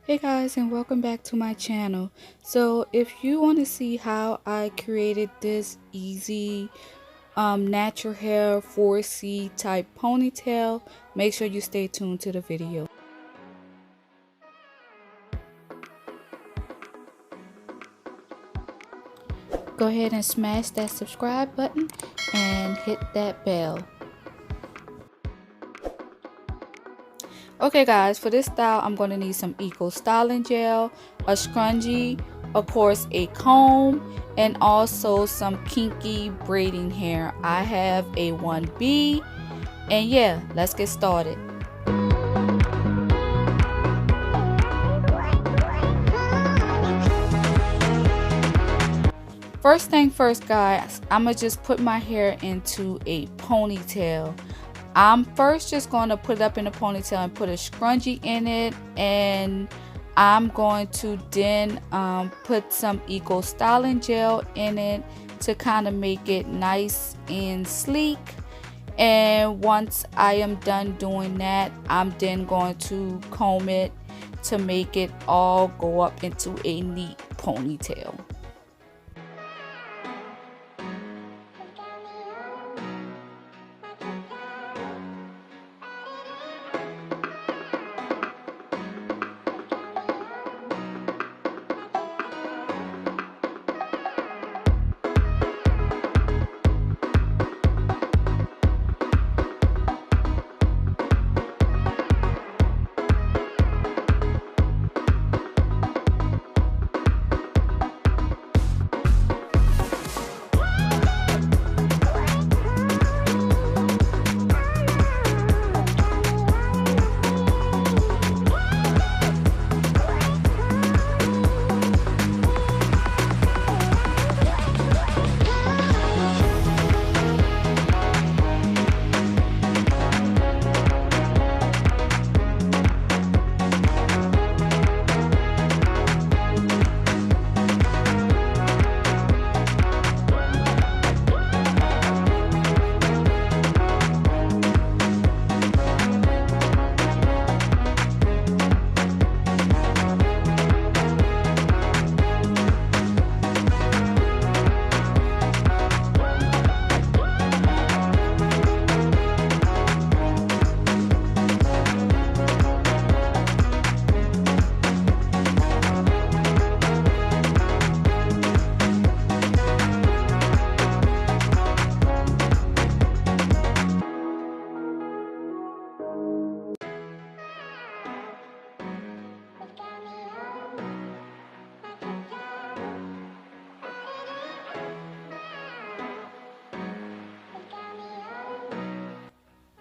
Hey guys, and welcome back to my channel. So if you want to see how I created this easy natural hair 4C type ponytail, make sure you stay tuned to the video. Go ahead and smash that subscribe button and hit that bell. Okay guys, for this style I'm going to need some Eco styling gel, a scrunchie, of course a comb, and also some kinky braiding hair. I have a 1B, and yeah, let's get started. First thing first guys, I'm going to just put my hair into a ponytail. I'm first just going to put it up in a ponytail and put a scrunchie in it, and I'm going to then put some Eco styling gel in it to kind of make it nice and sleek. And once I am done doing that, I'm then going to comb it to make it all go up into a neat ponytail.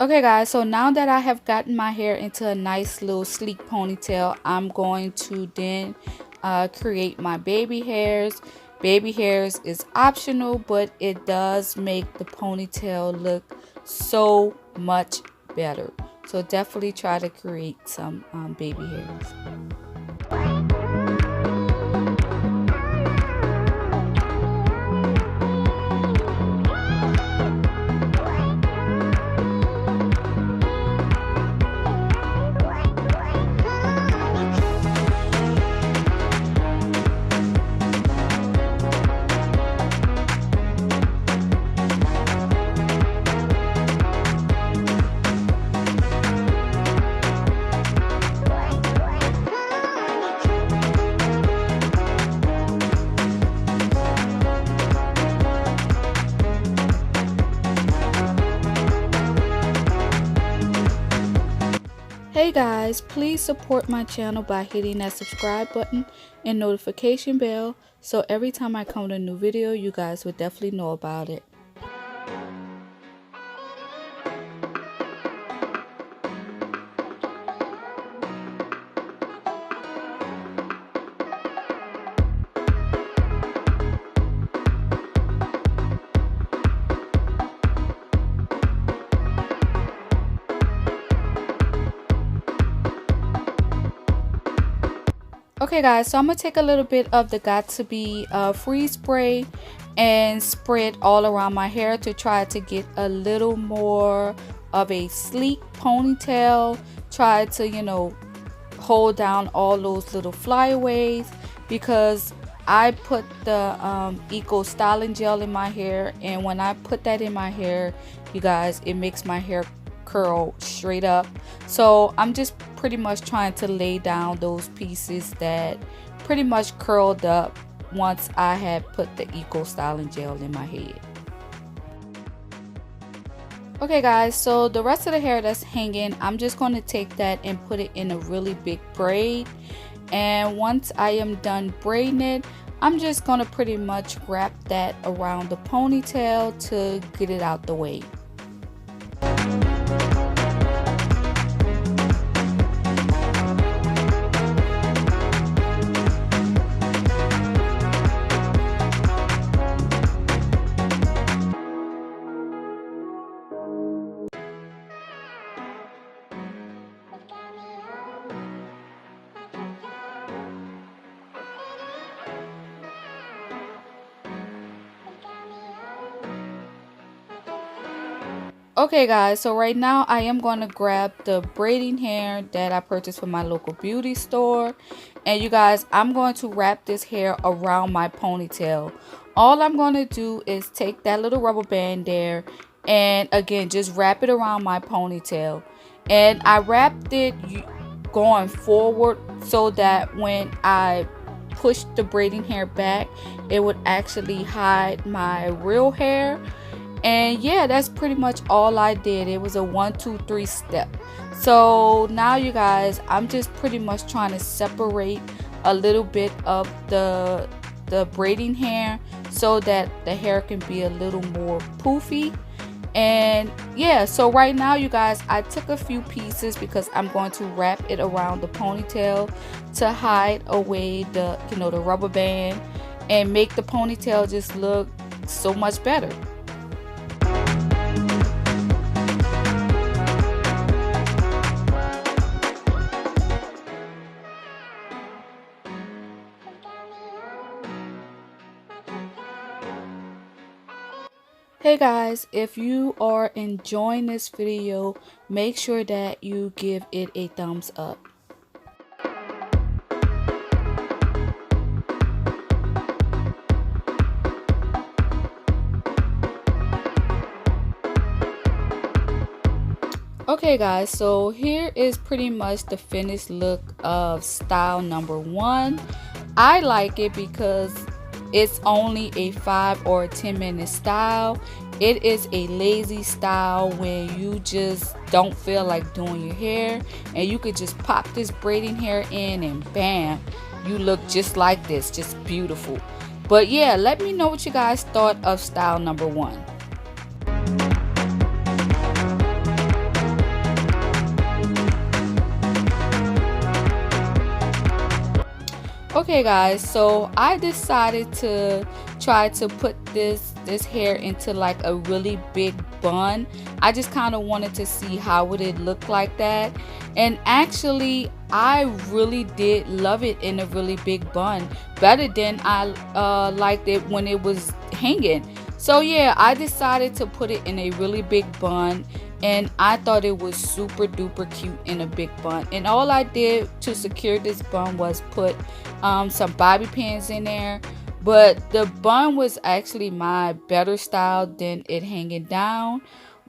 Okay guys, so now that I have gotten my hair into a nice little sleek ponytail, I'm going to then create my baby hairs. Baby hairs is optional, but it does make the ponytail look so much better. So definitely try to create some baby hairs. Hey guys, please support my channel by hitting that subscribe button and notification bell, so every time I come with a new video, you guys would definitely know about it. Okay guys, so I'm going to take a little bit of the Got2b freeze spray and spread all around my hair to try to get a little more of a sleek ponytail. Try to, hold down all those little flyaways, because I put the Eco Styling Gel in my hair, and when I put that in my hair, you guys, it makes my hair curl straight up. So I'm just pretty much trying to lay down those pieces that pretty much curled up once I had put the Eco Styling Gel in my head. Okay guys, so the rest of the hair that's hanging, I'm just going to take that and put it in a really big braid. And once I am done braiding it, I'm just going to pretty much wrap that around the ponytail to get it out the way. Okay guys, so right now I am going to grab the braiding hair that I purchased from my local beauty store, and you guys, I'm going to wrap this hair around my ponytail. All I'm going to do is take that little rubber band there and again just wrap it around my ponytail, and I wrapped it going forward so that when I push the braiding hair back, it would actually hide my real hair. And yeah, that's pretty much all I did. It was a 1, 2, 3 step. So now you guys, I'm just pretty much trying to separate a little bit of the braiding hair so that the hair can be a little more poofy. And yeah, so right now you guys, I took a few pieces because I'm going to wrap it around the ponytail to hide away the the rubber band and make the ponytail just look so much better. Hey guys, if you are enjoying this video, make sure that you give it a thumbs up. Okay guys, so here is pretty much the finished look of style number 1. I like it because it's only a 5 or 10 minute style. It is a lazy style when you just don't feel like doing your hair, and you could just pop this braiding hair in and bam, you look just like this, just beautiful. But yeah, let me know what you guys thought of style number 1. Okay guys, so I decided to try to put this hair into like a really big bun. I just kind of wanted to see how would it look like that, and actually I really did love it in a really big bun, better than I liked it when it was hanging. So yeah, I decided to put it in a really big bun, and I thought it was super duper cute in a big bun. And all I did to secure this bun was put some bobby pins in there, but the bun was actually my better style than it hanging down.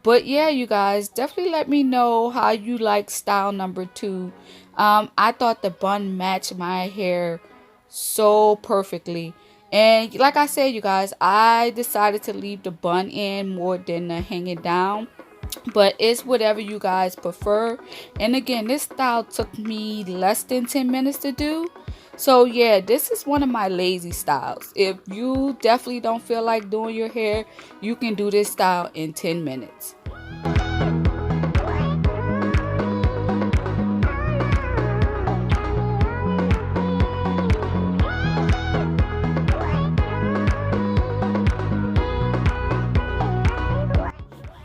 But yeah, you guys, definitely let me know how you like style number 2. I thought the bun matched my hair so perfectly. And like I said, you guys, I decided to leave the bun in more than the hanging down, but it's whatever you guys prefer. And again, this style took me less than 10 minutes to do. So yeah, this is one of my lazy styles. If you definitely don't feel like doing your hair, you can do this style in 10 minutes.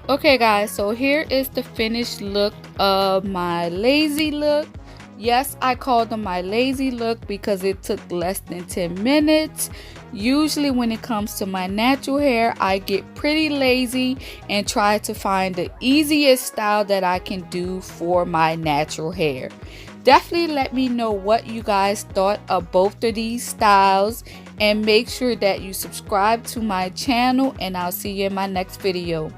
Okay guys, so here is the finished look of my lazy look. Yes, I called them my lazy look because it took less than 10 minutes. Usually when it comes to my natural hair, I get pretty lazy and try to find the easiest style that I can do for my natural hair. Definitely let me know what you guys thought of both of these styles, and make sure that you subscribe to my channel, and I'll see you in my next video.